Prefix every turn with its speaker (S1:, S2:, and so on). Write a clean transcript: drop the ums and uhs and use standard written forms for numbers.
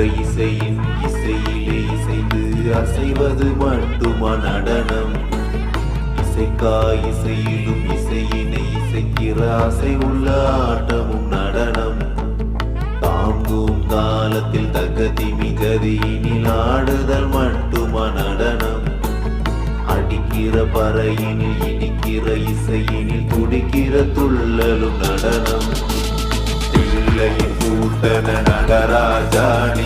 S1: இசையின் இசையிலே இசைந்து அசைவது மட்டுமா நடனம்? இசையிலும் இசையினை இசைக்கிற அசை உள்ள ஆட்டமும் நடனம். தாங்கும் தாளத்தில் தகதி மிகதியினில் ஆடுதல் மட்டுமா நடனம்? அடிக்கிற பறையினில் இடிக்கிற இசையினில் துடிக்கிற துள்ளலும் நடனம். தில்லையின் கூட்டன நடராஜா நீ